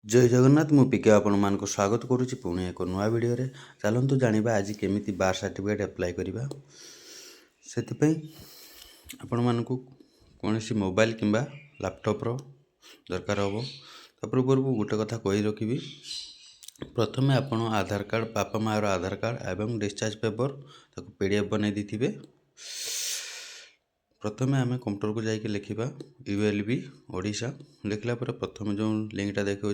जय जगन्नाथ मु पिके आपण मानको स्वागत करुच्ची पुणी एक नुआ वीडियो रे चलतु जानिबा आज केमिति बार सर्टिफिकेट अप्लाई करिबा सेतिपई आपण मानको कोनोसी मोबाइल किंबा लैपटॉप रो दरकार होबो पूर्व गोटे कथा कहि रखिबी प्रथमे आपण आधार कार्ड बापा मार आधार कार्ड एवं डिस्चार्ज पेपर ताको पीडीएफ बनै दिथिबे। प्रथमे आम कंप्यूटर को जाके लिखा यूएलबी ओडिशा लिखला पर प्रथम जो लिंकटा देखा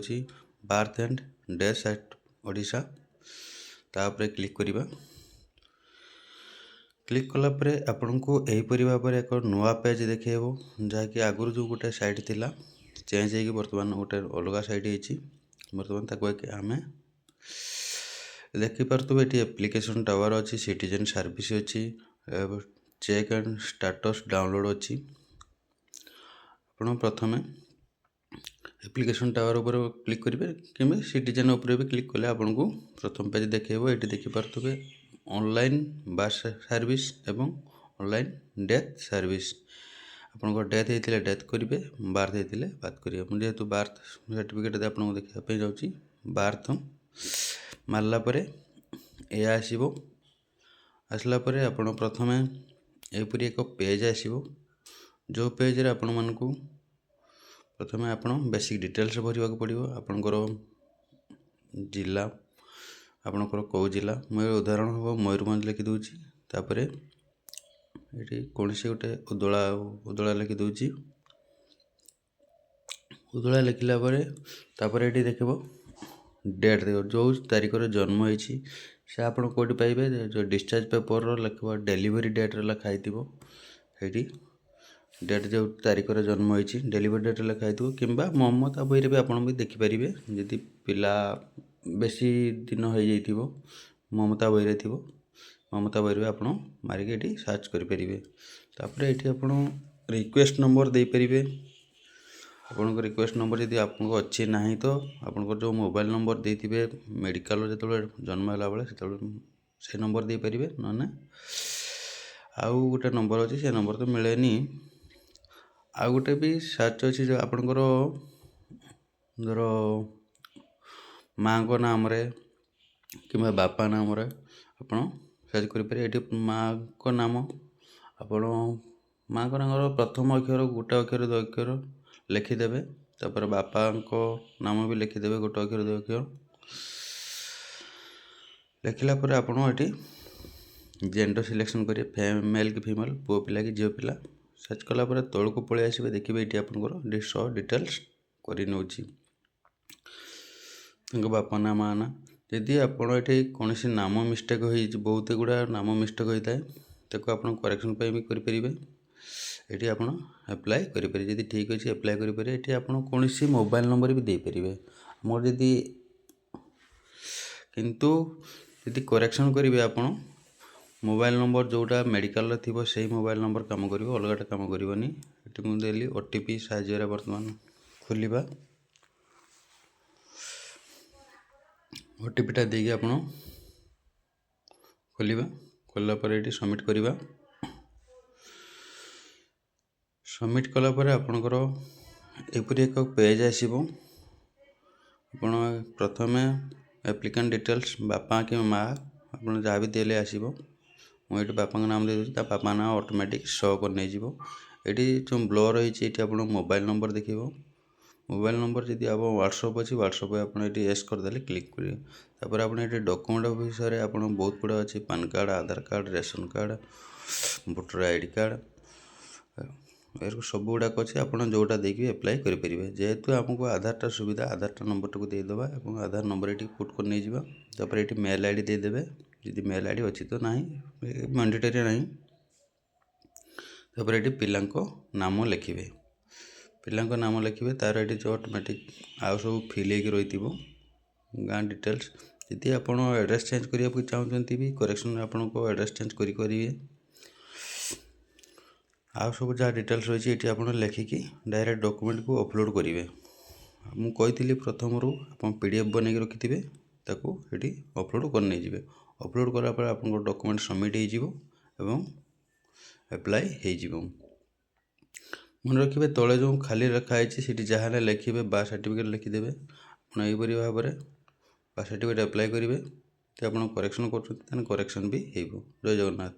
birth and death at Odisha तापर क्लिक करवा। क्लिक कलापर आपन को यहीपरि भाव में एक नुआ पेज देखो जहाँकि आगुरी जो गोटे साइट थिला चेंज हो बर्तमान गोटे अलग साइट होती बर्तमान ताको आम देखिपे ये एप्लिकेशन टावर अच्छी सिटीजन सर्विस अच्छी चेक एंड स्टेटस डाउनलोड अच्छी प्रथम एप्लिकेशन टावर ऊपर क्लिक करेंगे कि सिटीजन उपर भी क्लिक कले आपन को प्रथम पेज देखेबो। ये देखिपे ऑनलाइन बस सर्विस एवं ऑनलाइन डेथ सर्विस आपन डेथ होता डेथ करेंगे बार्थ होता बार्थ करेंगे मुझे जेहेतु बार्थ सर्टिफिकेट आपको देखा जाऊँगी बार्थ मारला यह आसो आसला आपड़ प्रथम एपरी एक पेज आसो जो पेज रे आपण मानकू प्रथम आपण बेसिक डिटेल्स भरवा पड़ो आपणकर जिला आपणकर कौ जिला मैं उदाहरण हम मयूरभंज लिखिदे तापर ये कौन से गोटे उदला उदला लिखिदे उदला लिखला तापर ये देखो डेट देखो जो तारीख जन्म होती से आप कौटी पाइबे जो डिस्चार्ज पेपर लिखा डेलीवरी डेट लिखाई थी डेट जो तारीख जन्म होती डेलीवरी डेट लिखाई थो कि ममता बही भी आप देखिपारे जदि पिला बेसी दिन हो जाइए ममता बही थी ममता बही आप मारिक ये सर्च करेंगे। तापर ये आप रिक्वेस्ट नंबर दे पारे आपन रिक्वेस्ट नंबर यदि आपको अच्छी ना तो आपन जो मोबाइल नंबर देते मेडिकल जो जन्म है बेले से नंबर दे पारे ना आउ गोटे नंबर अच्छी से नंबर तो मिलेनी आउ गोटे भी सर्च अच्छी जो आपणकर धर माँ को नाम रे कि बापा नाम रे आप सर्च करेंगे। ये माँ को नाम आपण माँ को नाम प्रथम अक्षर गोटे अक्षर दो अक्षर लिखिदेवे तापर बापा को नाम भी लिखिदेवे गोटे अक्षर दो अक्षर लिखला पर आपण ये जेंडर सिलेक्शन करेंगे मेल कि फीमेल पुओ पिला कि झील पिला सर्च कलापर तौल को पलि आसबे देखिए ये आपंकर सब डिटेल्स कर बापा ना माँ ना यदि आपड़ ये कौन नाम मिस्टेक हो बहुत गुड़ा नाम मिस्टेक होता है ताको आप करेक्शन भी करेंगे। ये आप अप्लाई करेंगे जब ठीक अच्छे अप्लाई करेंगे। ये आप कौन मोबाइल नंबर भी देपारे मोर जदि किंतु यदि करेक्शन करेंगे आप मोबाइल नंबर जोटा मेडिकल थी से मोबाइल नंबर काम कर अलगटा काम करनी ये मुझे देली ओटीपी साहाय्य बर्तमान खोलिबा ओटीपीटा देगी आप खोलिबा खोलला पर ये सबमिट करवा सबमिट कलापर आपणकर एपरी एक पेज आसो आप प्रथम एप्लिकेंट डिटेल्स बापा कि माँ आप जहाँ भी देले आसो मुझे बापा नाम दे दूसरी बापा नाम ऑटोमेटिक शो कर नहीं ये जो ब्लर होती आप मोबाइल नंबर देख मोबाइल नंबर जब आप व्हाट्सअप अच्छी व्हाट्सअप आप एस करदे क्लिक करेंगे। तापर आप डॉक्यूमेंट विषय आप बहुत गुड़ा अच्छी PAN card Aadhaar card ration card voter ID card सब गुड़ाक अच्छे आप जोटा देखिए अप्लाई करेंगे। जेहेतु आमको आधारटा सुविधा आधारटा नंबर टाक देदेबा आधार नंबर ये पुट कर नहीं जापर ये मेल आईडी देदेवे जदि मेल आईडी अच्छी तो ना मैंडेटरी ना तापर ये पिला नाम लिखे पिला नाम लिखे तार ये जो ऑटोमेटिक आउ सब फिल हो रही गाँ डिटेल्स यदि आप एड्रेस चेंज करने चाहते भी करेक्शन आपको एड्रेस चेंज करेंगे आउ सब जहाँ डिटेल्स रही है आप लिखिकी डायरेक्ट डॉक्यूमेंट को अपलोड करेंगे। मुझे प्रथम रू आप पीडीएफ बन रखि थे ये अपलोड कर नहीं जाए अपलोड कलापर आप डॉक्यूमेंट सबमिट हो एप्लाई हो मन रखिए तले जो खाली रखाई जहाँ लिखे बार्थ सर्टिफिकेट लिखिदेवे ଆପଣ ଏହିପରି ଭାବରେ ବାର୍ଥ ସାର୍ଟିଫିକେଟ୍ ଆପ୍ଲାଏ କରିବେ। ଯଦି ଆପଣ କରେକ୍ସନ୍ କରୁଛନ୍ତି ତାହେଲେ କରେକ୍ସନ୍ ବି ହେବ। ଜୟ ଜଗନ୍ନାଥ।